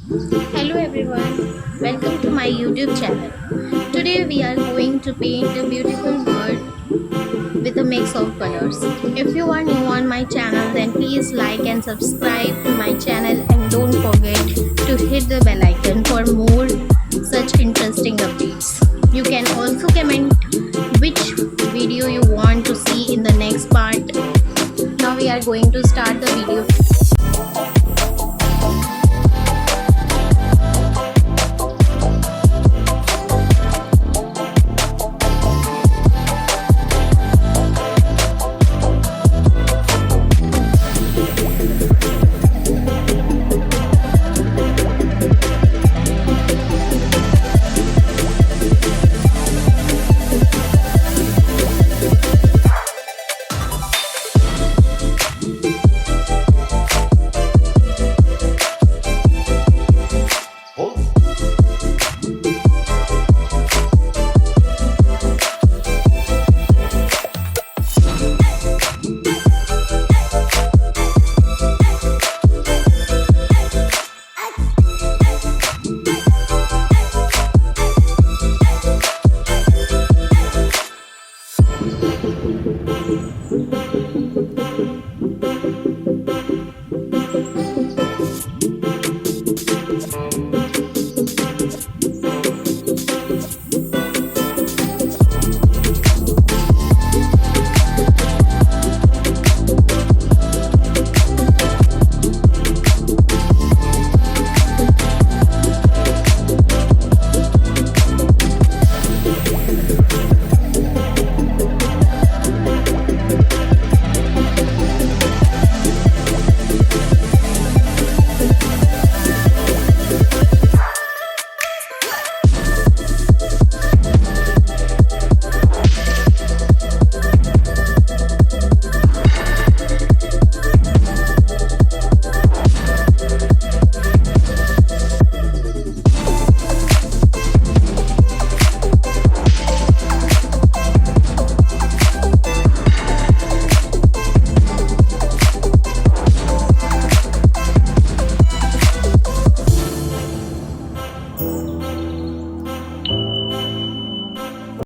Hello everyone, welcome to my YouTube channel. Today we are going to paint a beautiful bird with a mix of colors. If you are new on my channel then please like and subscribe to my channel and don't forget to hit the bell icon.